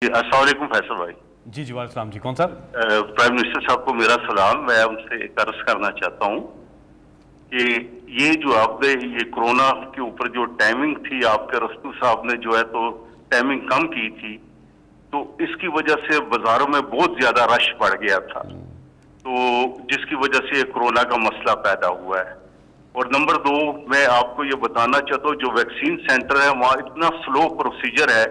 अस्सलाम वालेकुम फैसल भाई। जी जी वालेकुम सलाम जी, कौन साहब? प्राइम मिनिस्टर साहब को मेरा सलाम। मैं उनसे एक अर्ज करना चाहता हूँ कि ये जो आपने ये कोरोना के ऊपर जो टाइमिंग थी, आपके रस्तू साहब ने जो है तो टाइमिंग कम की थी, तो इसकी वजह से बाजारों में बहुत ज्यादा रश बढ़ गया था, तो जिसकी वजह से कोरोना का मसला पैदा हुआ है। और नंबर 2, मैं आपको ये बताना चाहता हूँ, जो वैक्सीन सेंटर है वहाँ इतना स्लो प्रोसीजर है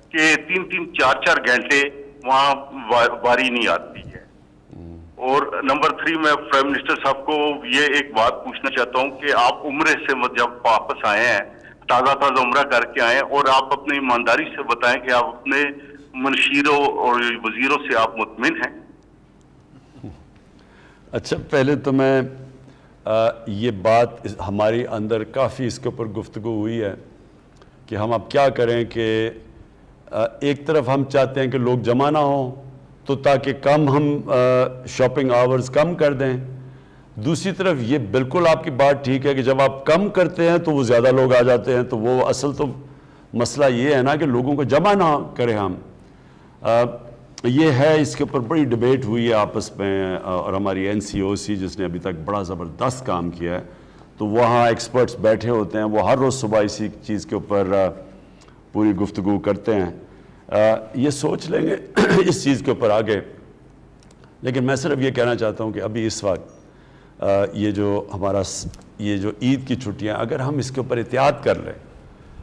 कि 3-3, 4-4 घंटे वहाँ बारी नहीं आती है। और नंबर 3, मैं प्राइम मिनिस्टर साहब को ये एक बात पूछना चाहता हूँ कि आप उम्रे से जब वापस आए हैं, ताज़ा ताज़ा उम्रा करके आए हैं, और आप अपनी ईमानदारी से बताएं कि आप अपने मुनशीरों और वजीरों से आप मुतमिन हैं। अच्छा, पहले तो मैं ये बात हमारी अंदर काफ़ी इसके ऊपर गुफ्तगू हुई है कि हम अब क्या करें कि एक तरफ हम चाहते हैं कि लोग जमा ना हो, तो ताकि कम हम शॉपिंग आवर्स कम कर दें। दूसरी तरफ ये बिल्कुल आपकी बात ठीक है कि जब आप कम करते हैं तो वो ज़्यादा लोग आ जाते हैं, तो वो असल तो मसला ये है ना कि लोगों को जमा ना करें हम। ये है, इसके ऊपर बड़ी डिबेट हुई है आपस में, और हमारी NCOC जिसने अभी तक बड़ा ज़बरदस्त काम किया है, तो वहाँ एक्सपर्ट्स बैठे होते हैं, वो हर रोज़ सुबह इसी चीज़ के ऊपर पूरी गुफ्तगू करते हैं। ये सोच लेंगे इस चीज़ के ऊपर आगे। लेकिन मैं सिर्फ ये कहना चाहता हूँ कि अभी इस वक्त ये जो ईद की छुट्टियाँ, अगर हम इसके ऊपर एहतियात कर लें,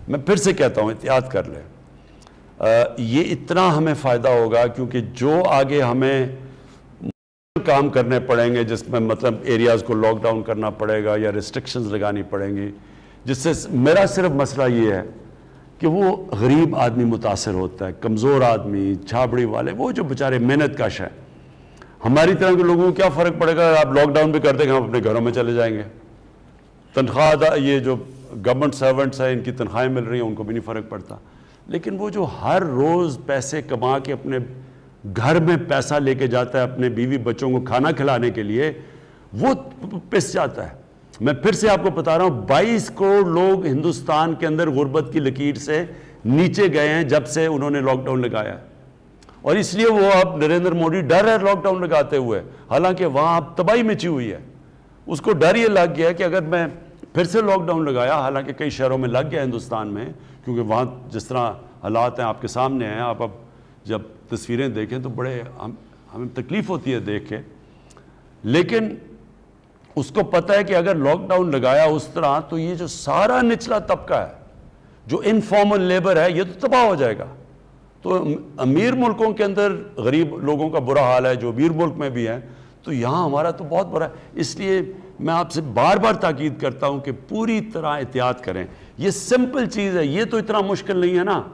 मैं फिर से कहता हूँ एहतियात कर लें, ये इतना हमें फ़ायदा होगा, क्योंकि जो आगे हमें काम करने पड़ेंगे जिसमें मतलब एरियाज़ को लॉकडाउन करना पड़ेगा या रिस्ट्रिक्शंस लगानी पड़ेंगी, जिससे मेरा सिर्फ मसला ये है कि वो गरीब आदमी मुतासर होता है, कमज़ोर आदमी, छाबड़ी वाले, वो जो बेचारे मेहनत कश है। हमारी तरह के लोगों को क्या फ़र्क पड़ेगा, आप लॉकडाउन भी कर देंगे, हम अपने घरों में चले जाएंगे। तनख्वाह, ये जो गवर्नमेंट सर्वेंट्स हैं, इनकी तनख्वाहें मिल रही हैं, उनको भी नहीं फ़र्क पड़ता। लेकिन वो जो हर रोज़ पैसे कमा के अपने घर में पैसा लेके जाता है अपने बीवी बच्चों को खाना खिलाने के लिए, वो पिस जाता है। मैं फिर से आपको बता रहा हूँ, 22 करोड़ लोग हिंदुस्तान के अंदर गुर्बत की लकीर से नीचे गए हैं जब से उन्होंने लॉकडाउन लगाया है, और इसलिए वो अब नरेंद्र मोदी डर है लॉकडाउन लगाते हुए, हालांकि वहाँ अब तबाही मची हुई है। उसको डर ये लग गया है कि अगर मैं फिर से लॉकडाउन लगाया, हालांकि कई शहरों में लग गया हिंदुस्तान में, क्योंकि वहाँ जिस तरह हालात हैं आपके सामने हैं, आप अब जब तस्वीरें देखें तो बड़े हमें तकलीफ़ होती है देख के। लेकिन उसको पता है कि अगर लॉकडाउन लगाया उस तरह, तो ये जो सारा निचला तबका है, जो इनफॉर्मल लेबर है, ये तो तबाह हो जाएगा। तो अमीर मुल्कों के अंदर गरीब लोगों का बुरा हाल है, जो अमीर मुल्क में भी है, तो यहाँ हमारा तो बहुत बुरा है। इसलिए मैं आपसे बार बार ताकीद करता हूँ कि पूरी तरह एहतियात करें। ये सिंपल चीज़ है, ये तो इतना मुश्किल नहीं है ना,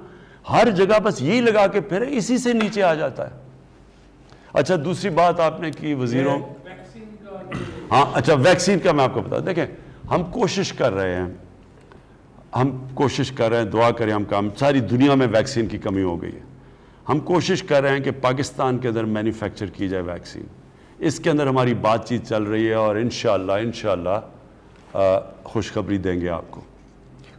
हर जगह बस यही लगा के फिर इसी से नीचे आ जाता है। अच्छा, दूसरी बात आपने की वजीरों, हाँ अच्छा, वैक्सीन का मैं आपको बता, देखें हम कोशिश कर रहे हैं, दुआ करें हम काम, सारी दुनिया में वैक्सीन की कमी हो गई है, हम कोशिश कर रहे हैं कि पाकिस्तान के अंदर मैन्युफैक्चर की जाए वैक्सीन। इसके अंदर हमारी बातचीत चल रही है, और इंशाअल्लाह खुशखबरी देंगे आपको।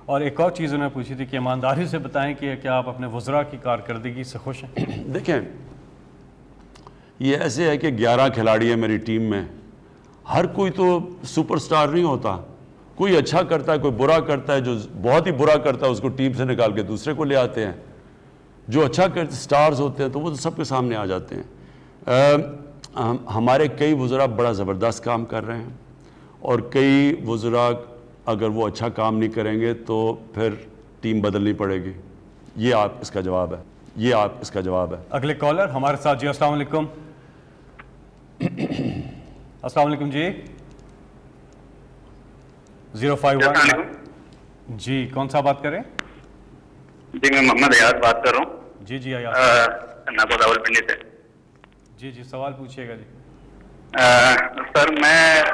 और एक और चीज़ उन्होंने पूछी थी कि ईमानदारी से बताएं कि क्या आप अपने वज़रा की कारकर्दगी से खुश हैं? देखें, ये ऐसे है कि 11 खिलाड़ी है मेरी टीम में, हर कोई तो सुपरस्टार नहीं होता, कोई अच्छा करता है, कोई बुरा करता है, जो बहुत ही बुरा करता है उसको टीम से निकाल के दूसरे को ले आते हैं, जो अच्छा करते स्टार्स होते हैं तो वो तो सबके सामने आ जाते हैं। हमारे कई वज़रा बड़ा ज़बरदस्त काम कर रहे हैं, और कई वज़रा अगर वो अच्छा काम नहीं करेंगे तो फिर टीम बदलनी पड़ेगी। ये आप इसका जवाब है, अगले कॉलर हमारे साथ जी। अस्सलाम वालेकुम। अस्सलाम वालेकुम जी। 051 जी, कौन सा बात करें? जी, मैं मोहम्मद अयाज बात कर रहा हूँ। जी जी अयाज, रावलपिंडी से। जी जी, सवाल पूछिएगा जी। सर, मैं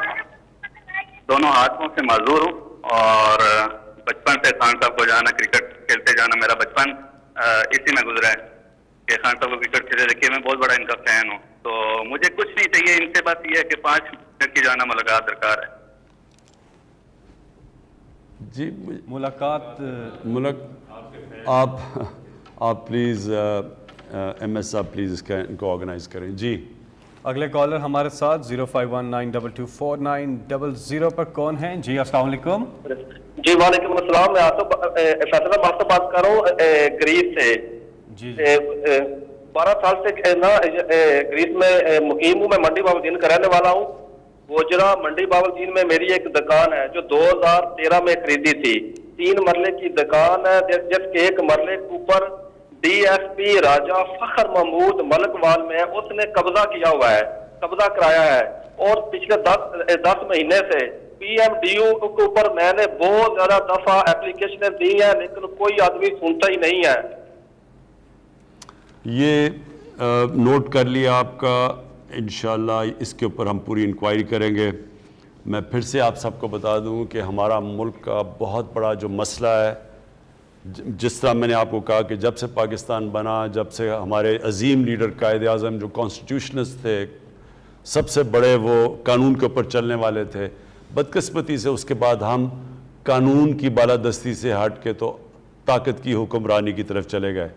दोनों हाथों से माजूर हूँ, और बचपन से खान साहब को जाना, क्रिकेट खेलते जाना, मेरा बचपन इसी में गुजरा है कि खान साहब को क्रिकेट खेलते देखिए, मैं बहुत बड़ा इनका फैन हूँ। तो मुझे कुछ नहीं चाहिए इनसे, बात यह है कि 5 मिनट की जाना मुलाकात दरकार है। जी, मुलाकात आप प्लीज़ ایم ایس صاحب پلیز ان کو آرگنائز کریں. جی اگلے کالر ہمارے ساتھ 0519224900 پر کون ہیں؟ جی السلام علیکم. جی وعلیکم السلام. میں فیصلہ ماستر بات کر رہا ہوں گریس سے. جی 12 سال سے گریس میں مقیم ہوں. میں منڈی باولدین کا رہنے والا ہوں. گوجرا منڈی باولدین میں میری ایک دکان ہے جو 2013 میں خریدی تھی. 3 مرلے کی دکان ہے جس کے ایک مرلے کے اوپر ڈی ایس پی راجہ فخر محمود ملک وال میں اس نے قبضہ کیا ہوا ہے, قبضہ کرایا ہے. اور پچھلے 10 مہینے سے پی ایم ڈی یو کے اوپر میں نے بہت زیادہ دفعہ اپلیکیشنیں دی ہیں لیکن کوئی آدمی سنتا ہی نہیں ہے. یہ نوٹ کر لیا آپ کا. انشاءاللہ اس کے اوپر ہم پوری انکوائری کریں گے. میں پھر سے آپ سب کو بتا دوں کہ ہمارا ملک کا بہت بڑا جو مسئلہ ہے, جس طرح میں نے آپ کو کہا کہ جب سے پاکستان بنا, جب سے ہمارے عظیم لیڈر قائد اعظم جو کانسٹیٹیوشنسٹ تھے, سب سے بڑے وہ قانون کے اوپر چلنے والے تھے, بدقسمتی سے اس کے بعد ہم قانون کی بالادستی سے ہٹ کے تو طاقت کی حکمرانی کی طرف چلے گئے.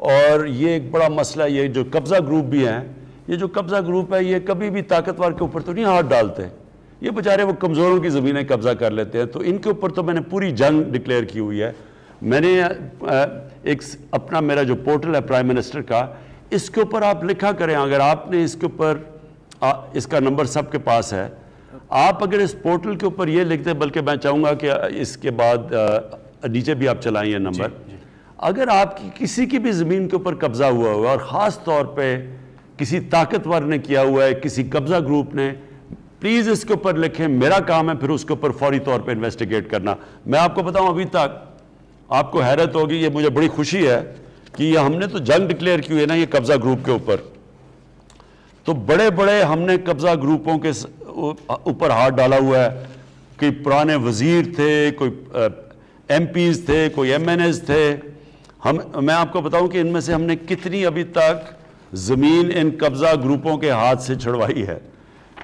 اور یہ ایک بڑا مسئلہ, یہ جو قبضہ گروپ بھی ہیں, یہ جو قبضہ گروپ ہے یہ کبھی بھی طاقتور کے اوپر تو نہیں ہاتھ ڈالتے. یہ بیچارے وہ کمزوروں کی زمینیں قبضہ کر لیتے ہیں. تو ان کے اوپر تو میں نے پوری جنگ ڈکلیئر کی ہوئی ہے. میں نے ایک اپنا میرا جو پورٹل ہے پرائم منسٹر کا, اس کے اوپر آپ لکھا کریں. اگر آپ نے اس کے اوپر, اس کا نمبر سب کے پاس ہے, آپ اگر اس پورٹل کے اوپر یہ لکھ دیں, بلکہ میں چاہوں گا کہ اس کے بعد نیچے بھی آپ چلائیں یہ نمبر. اگر آپ کی کسی کی بھی زمین کے اوپر قبضہ ہوا ہوا اور خاص طور پہ کسی طاقتور نے کیا ہوا ہے, کسی قبضہ گروپ نے, پلیز اس کے اوپر لکھیں. میرا کام ہے پھر اس کے اوپر فوری طور پہ انویسٹیگیٹ کرنا. میں آپ کو بتاؤں ابھی تک آپ کو حیرت ہوگی, یہ مجھے بڑی خوشی ہے کہ یہ ہم نے تو جنگ ڈکلیئر کی ہوئی ہے نا یہ قبضہ گروپ کے اوپر, تو بڑے بڑے ہم نے قبضہ گروپوں کے اوپر ہاتھ ڈالا ہوا ہے. کوئی پرانے وزیر تھے, کوئی ایم پیز تھے, کوئی ایم این ایز تھے. میں آپ کو بتاؤں کہ ان میں سے ہم نے کتنی ابھی تک زمین ان قبضہ گروپوں کے ہاتھ سے چھڑوائی ہے.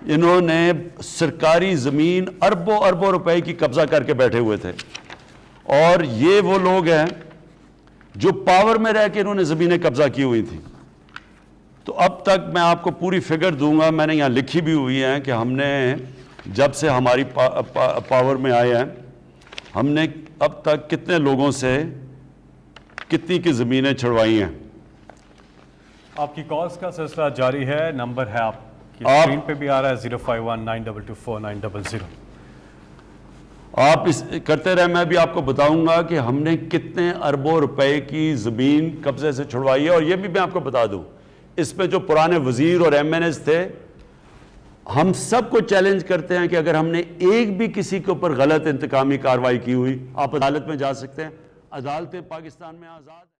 انہوں نے سرکاری زمین اربوں اربوں روپے کی قبضہ کر کے بیٹھے ہوئے تھے. اور یہ وہ لوگ ہیں جو پاور میں رہ کے انہوں نے زمینیں قبضہ کی ہوئی تھیں. تو اب تک میں آپ کو پوری فگر دوں گا, میں نے یہاں لکھی بھی ہوئی ہیں کہ ہم نے جب سے ہماری پاور میں آئے ہیں, ہم نے اب تک کتنے لوگوں سے کتنی کی زمینیں چھڑوائی ہیں. آپ کی کالز کا سلسلہ جاری ہے. نمبر ہے آپ کی اسکرین پہ بھی آ رہا ہے 0519224900. آپ اس کرتے رہے. میں بھی آپ کو بتاؤں گا کہ ہم نے کتنے اربوں روپے کی زمین قبضے سے چھڑوائی ہے. اور یہ بھی میں آپ کو بتا دوں, اس پہ جو پرانے وزیر اور ایم این ایز تھے, ہم سب کو چیلنج کرتے ہیں کہ اگر ہم نے ایک بھی کسی کے اوپر غلط انتقامی کارروائی کی ہوئی, آپ عدالت میں جا سکتے ہیں. عدالتیں پاکستان میں آزاد